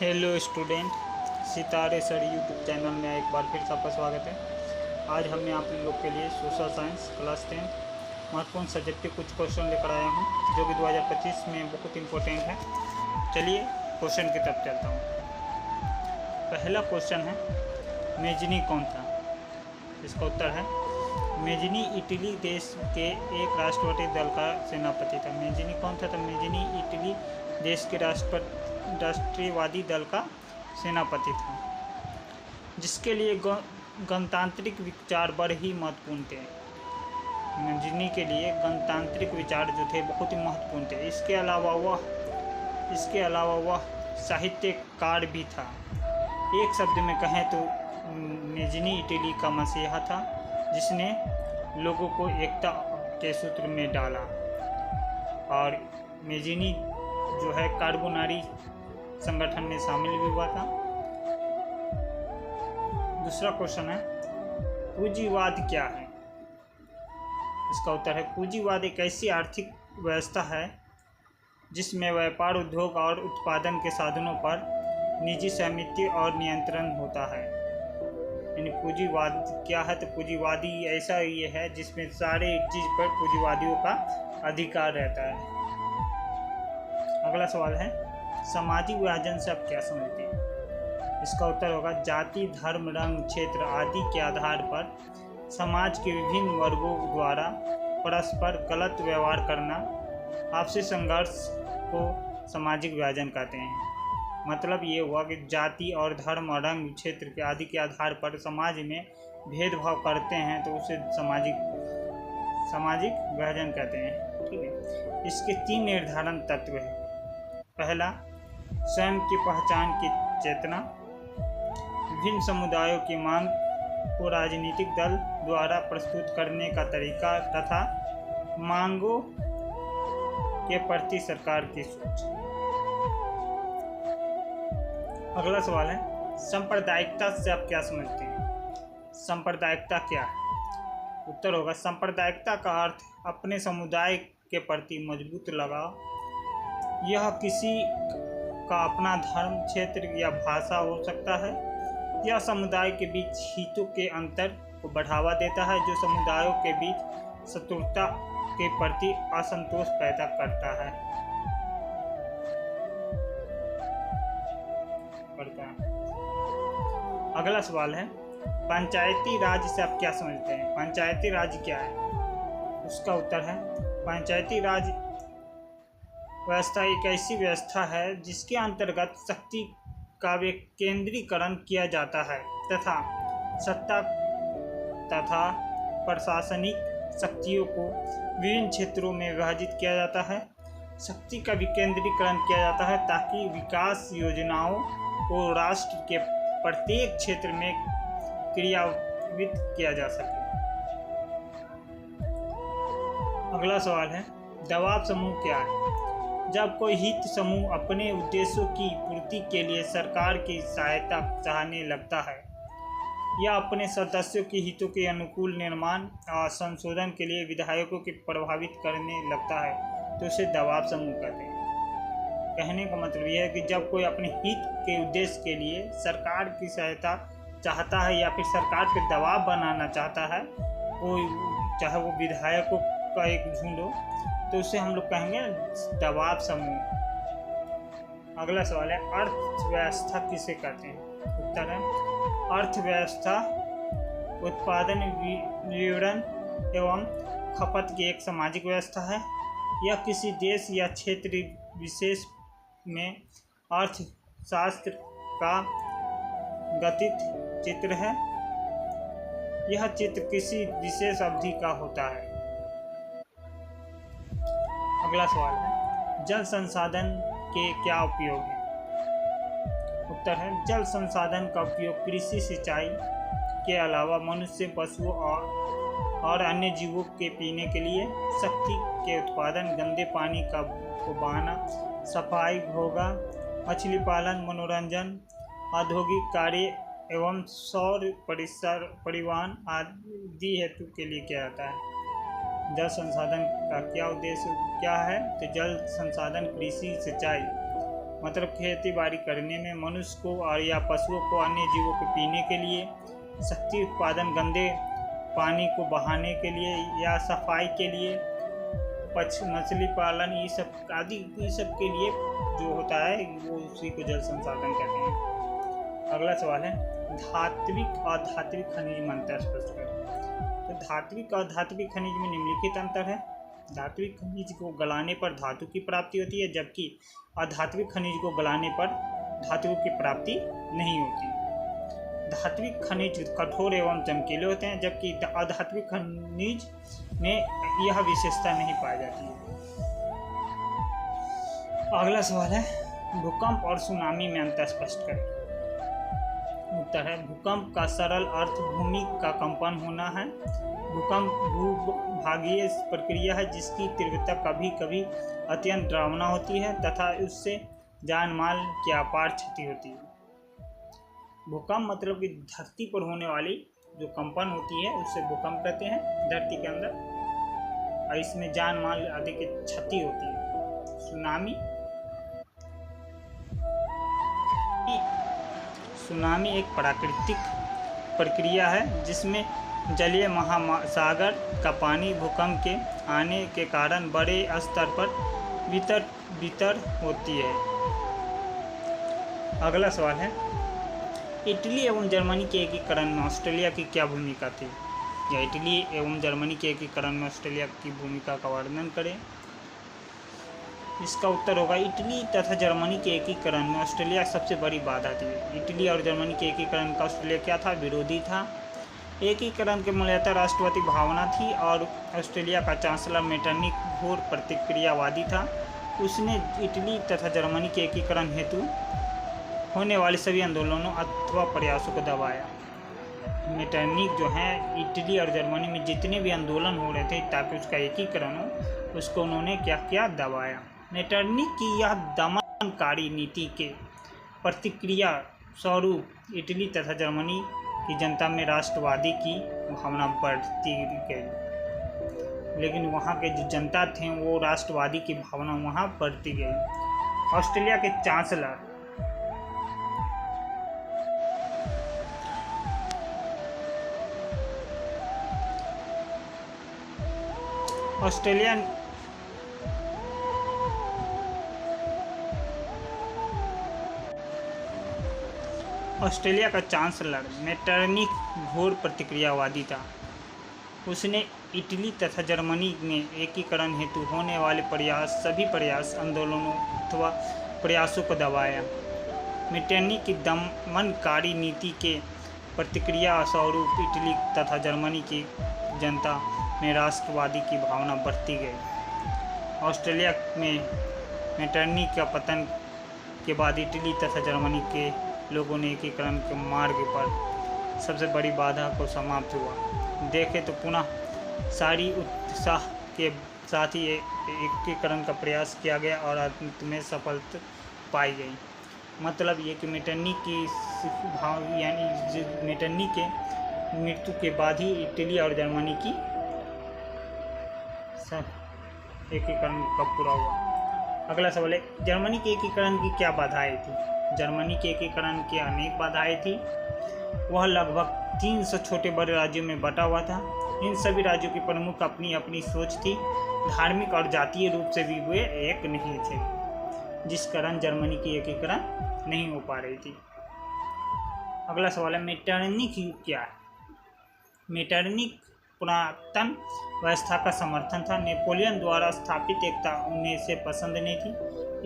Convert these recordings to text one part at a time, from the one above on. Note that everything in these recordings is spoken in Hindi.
हेलो स्टूडेंट, सितारे सर यूट्यूब चैनल में एक बार फिर सबका स्वागत है। आज हमने आप लोग के लिए सोशल साइंस क्लास 10 महत्वपूर्ण सब्जेक्ट के कुछ क्वेश्चन लेकर आया हूँ जो कि 2025 में बहुत इम्पोर्टेंट है। चलिए क्वेश्चन की तरफ चलता हूँ। पहला क्वेश्चन है, मेजनी कौन था? इसका उत्तर है मेजनी इटली देश के एक राष्ट्रपति दल का सेनापति था। मेजनी कौन था? तो मेजनी इटली देश के राष्ट्रीयवादी दल का सेनापति था, जिसके लिए गणतांत्रिक विचार बड़े ही महत्वपूर्ण थे। मेजनी के लिए गणतांत्रिक विचार जो थे बहुत ही महत्वपूर्ण थे। इसके अलावा वह साहित्यकार भी था। एक शब्द में कहें तो मेजनी इटली का मसीहा था, जिसने लोगों को एकता के सूत्र में डाला। और मेजनी जो है कार्बोनारी संगठन में शामिल भी हुआ था। दूसरा क्वेश्चन है, पूंजीवाद क्या है? इसका उत्तर है पूंजीवाद एक ऐसी आर्थिक व्यवस्था है जिसमें व्यापार, उद्योग और उत्पादन के साधनों पर निजी स्वामित्व और नियंत्रण होता है। यानी पूंजीवाद क्या है? तो पूंजीवादी ऐसा ये है जिसमें सारे चीज़ पर पूंजीवादियों का अधिकार रहता है। अगला सवाल है, सामाजिक विभाजन से आप क्या समझते हैं? इसका उत्तर होगा जाति, धर्म, रंग, क्षेत्र आदि के आधार पर समाज के विभिन्न वर्गों द्वारा परस्पर गलत व्यवहार करना, आपसी संघर्ष को सामाजिक विभाजन कहते हैं। मतलब ये हुआ कि जाति और धर्म और रंग, क्षेत्र के आदि के आधार पर समाज में भेदभाव करते हैं तो उसे सामाजिक विभाजन कहते हैं। ठीक है, इसके 3 निर्धारण तत्व हैं। पहला, स्वयं की पहचान की चेतना, विभिन्न समुदायों की मांग को राजनीतिक दल द्वारा प्रस्तुत करने का तरीका तथा मांगों के प्रति सरकार की सोच। अगला सवाल है, सांप्रदायिकता से आप क्या समझते हैं? सांप्रदायिकता क्या है? उत्तर होगा सांप्रदायिकता का अर्थ अपने समुदाय के प्रति मजबूत लगाव। यह किसी का अपना धर्म, क्षेत्र या भाषा हो सकता है। यह समुदाय के बीच हितों के अंतर को बढ़ावा देता है, जो समुदायों के बीच शत्रुता के प्रति असंतोष पैदा करता है। अगला सवाल है, पंचायती राज से आप क्या समझते हैं? पंचायती राज क्या है? उसका उत्तर है पंचायती राज व्यवस्था एक ऐसी व्यवस्था है जिसके अंतर्गत शक्ति का विकेंद्रीकरण किया जाता है तथा सत्ता तथा प्रशासनिक शक्तियों को विभिन्न क्षेत्रों में विभाजित किया जाता है। शक्ति का विकेंद्रीकरण किया जाता है ताकि विकास योजनाओं को राष्ट्र के प्रत्येक क्षेत्र में क्रियान्वित किया जा सके। अगला सवाल है, दबाव समूह क्या है? जब कोई हित समूह अपने उद्देश्यों की पूर्ति के लिए सरकार की सहायता चाहने लगता है या अपने सदस्यों के हितों के अनुकूल निर्माण और संशोधन के लिए विधायकों को प्रभावित करने लगता है तो उसे दबाव समूह कहते हैं। कहने का मतलब यह है कि जब कोई अपने हित के उद्देश्य के लिए सरकार की सहायता चाहता है या फिर सरकार पर दबाव बनाना चाहता है, कोई चाहे वो विधायकों का एक झुंड हो, तो उसे हम लोग कहेंगे दबाव समूह। अगला सवाल है, अर्थव्यवस्था किसे कहते हैं? उत्तर है अर्थव्यवस्था उत्पादन, वितरण एवं खपत की एक सामाजिक व्यवस्था है। यह किसी देश या क्षेत्र विशेष में अर्थशास्त्र का गतित चित्र है। यह चित्र किसी विशेष अवधि का होता है। अगला सवाल है, जल संसाधन के क्या उपयोग हैं? उत्तर है जल संसाधन का उपयोग कृषि, सिंचाई के अलावा मनुष्य, पशुओं और अन्य जीवों के पीने के लिए, शक्ति के उत्पादन, गंदे पानी को बहाना, सफाई, भोगा, मछली पालन, मनोरंजन, औद्योगिक कार्य एवं सौर परिवहन आदि हेतु के लिए किया जाता है। जल संसाधन का क्या उद्देश्य क्या है? तो जल संसाधन कृषि, सिंचाई मतलब खेती बाड़ी करने में मनुष्य को और या पशुओं को अन्य जीवों के पीने के लिए, शक्ति उत्पादन, गंदे पानी को बहाने के लिए या सफाई के लिए, मछली पालन, ये सब आदि, ये सब के लिए जो होता है वो उसी को जल संसाधन कहते हैं। अगला सवाल है धात्विक और धात्विक खनिज में अंतर स्पष्ट करें। तो धात्विक और धात्विक खनिज में निम्नलिखित अंतर है। धात्विक खनिज को गलाने पर धातु की प्राप्ति होती है, जबकि अधात्विक खनिज को गलाने पर धातु की प्राप्ति नहीं होती। धात्विक खनिज कठोर एवं चमकीले होते हैं, जबकि अधात्विक खनिज में यह विशेषता नहीं पाई जाती है। अगला सवाल है भूकंप और सुनामी में अंतर स्पष्ट करें। उत्तर है भूकंप का सरल अर्थ भूमि का कंपन होना है। भूकंप भूभागीय प्रक्रिया है जिसकी तीव्रता कभी कभी अत्यंत डरावना होती है तथा उससे जान माल की अपार क्षति होती है। भूकंप मतलब कि धरती पर होने वाली जो कंपन होती है उससे भूकंप कहते हैं धरती के अंदर, और इसमें जान माल आदि की क्षति होती है। सुनामी एक प्राकृतिक प्रक्रिया है जिसमें जलीय महासागर का पानी भूकंप के आने के कारण बड़े स्तर पर वितर होती है। अगला सवाल है इटली एवं जर्मनी के एकीकरण में ऑस्ट्रेलिया की क्या भूमिका थी। या इटली एवं जर्मनी के एकीकरण में ऑस्ट्रेलिया की भूमिका का वर्णन करें। इसका उत्तर होगा इटली तथा जर्मनी के एकीकरण में ऑस्ट्रेलिया सबसे बड़ी बाधा थी। इटली और जर्मनी के एकीकरण का ऑस्ट्रेलिया क्या था, विरोधी था। एकीकरण के मूलतः राष्ट्रवादी भावना थी और ऑस्ट्रेलिया का चांसलर मेटरनिख घोर प्रतिक्रियावादी था। उसने इटली तथा जर्मनी के एकीकरण हेतु होने वाले सभी आंदोलनों अथवा प्रयासों को दबाया। मेटरनिख जो है इटली और जर्मनी में जितने भी आंदोलन हो रहे थे ताकि उसका एकीकरण हो, उसको उन्होंने क्या किया, दबाया। मेटरनिख की यह दमनकारी नीति के प्रतिक्रिया स्वरूप इटली तथा जर्मनी की जनता में राष्ट्रवादी की भावना बढ़ती गई, लेकिन वहाँ के जो जनता थे वो राष्ट्रवादी की भावना वहाँ बढ़ती गई। ऑस्ट्रेलिया के चांसलर ऑस्ट्रेलिया का चांसलर मेटरनिख घोर प्रतिक्रियावादी था। उसने इटली तथा जर्मनी में एकीकरण हेतु होने वाले सभी प्रयास, आंदोलनों अथवा प्रयासों को दबाया। मेटरनिख की दमनकारी नीति के प्रतिक्रिया स्वरूप इटली तथा जर्मनी की जनता में राष्ट्रवादी की भावना बढ़ती गई। ऑस्ट्रेलिया में मेटरनिख का पतन के बाद इटली तथा जर्मनी के लोगों ने एकीकरण के मार्ग पर सबसे बड़ी बाधा को समाप्त हुआ। देखें तो पुनः सारी उत्साह के साथ ही एकीकरण का प्रयास किया गया और अंत में सफलता पाई गई। मतलब ये कि मेटरनिख की मेटरनिख के मृत्यु के बाद ही इटली और जर्मनी की एकीकरण कब पूरा हुआ। अगला सवाल है जर्मनी के एकीकरण की क्या बाधाएं थी। जर्मनी के एकीकरण की अनेक बाधाएं थी। वह लगभग 300 छोटे बड़े राज्यों में बटा हुआ था। इन सभी राज्यों की प्रमुख अपनी अपनी सोच थी। धार्मिक और जातीय रूप से भी वे एक नहीं थे, जिस कारण जर्मनी की एकीकरण नहीं हो पा रही थी। अगला सवाल है मेटरनिख युग क्या है। मेटरनिख पुरातन व्यवस्था का समर्थन था। नेपोलियन द्वारा स्थापित एकता उन्हें से पसंद नहीं थी।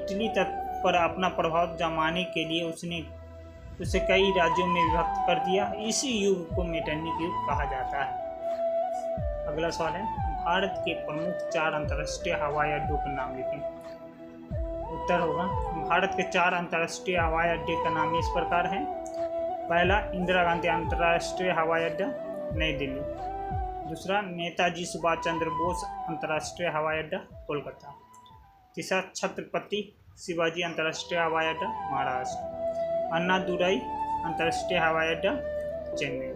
इटली तक पर अपना प्रभाव जमाने के लिए उसने उसे कई राज्यों में विभक्त कर दिया। इसी युग को मेटरनिख युग कहा जाता है। अगला सवाल है भारत के प्रमुख 4 अंतर्राष्ट्रीय हवाई अड्डों के नाम लिखें। उत्तर होगा भारत के 4 अंतर्राष्ट्रीय हवाई अड्डे का नाम इस प्रकार है। पहला इंदिरा गांधी अंतर्राष्ट्रीय हवाई अड्डा नई दिल्ली। दूसरा नेताजी सुभाष चंद्र बोस अंतर्राष्ट्रीय हवाई अड्डा कोलकाता। तीसरा छत्रपति शिवाजी अंतर्राष्ट्रीय हवाई अड्डा महाराष्ट्र। अन्ना दुराई अंतर्राष्ट्रीय हवाई अड्डा चेन्नई।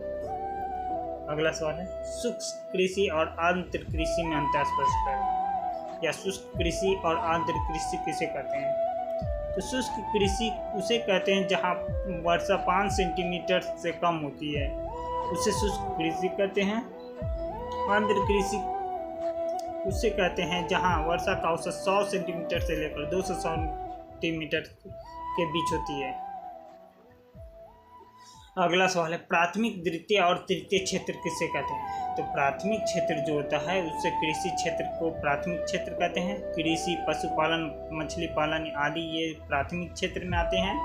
अगला सवाल है शुष्क कृषि और आंध्र कृषि में अंतर स्पष्ट करें। या शुष्क कृषि और आंध्र कृषि किसे कहते हैं। तो शुष्क कृषि उसे कहते हैं जहाँ वर्षा 5 सेंटीमीटर से कम होती है, उसे शुष्क कृषि कहते हैं। आर्द्र कृषि उसे कहते हैं जहाँ वर्षा का औसत 100 सेंटीमीटर से लेकर 200 सेंटीमीटर के बीच होती है। अगला सवाल है, प्राथमिक, द्वितीय और तृतीय क्षेत्र किसे कहते हैं? तो प्राथमिक क्षेत्र जो होता है उससे कृषि क्षेत्र को प्राथमिक क्षेत्र कहते हैं। कृषि, पशुपालन, मछली पालन आदि ये प्राथमिक क्षेत्र में आते हैं।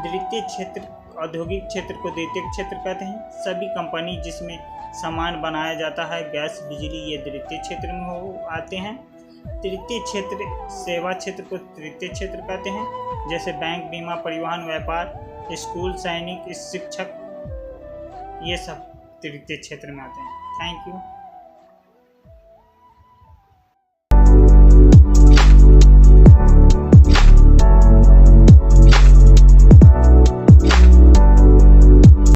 द्वितीय क्षेत्र, औद्योगिक क्षेत्र को द्वितीय क्षेत्र कहते हैं। सभी कंपनी जिसमें सामान बनाया जाता है, गैस, बिजली, ये द्वितीय क्षेत्र में आते हैं। तृतीय क्षेत्र, सेवा क्षेत्र को तृतीय क्षेत्र कहते हैं, जैसे बैंक, बीमा, परिवहन, व्यापार, स्कूल, सैनिक, शिक्षक, ये सब तृतीय क्षेत्र में आते हैं। Thank you.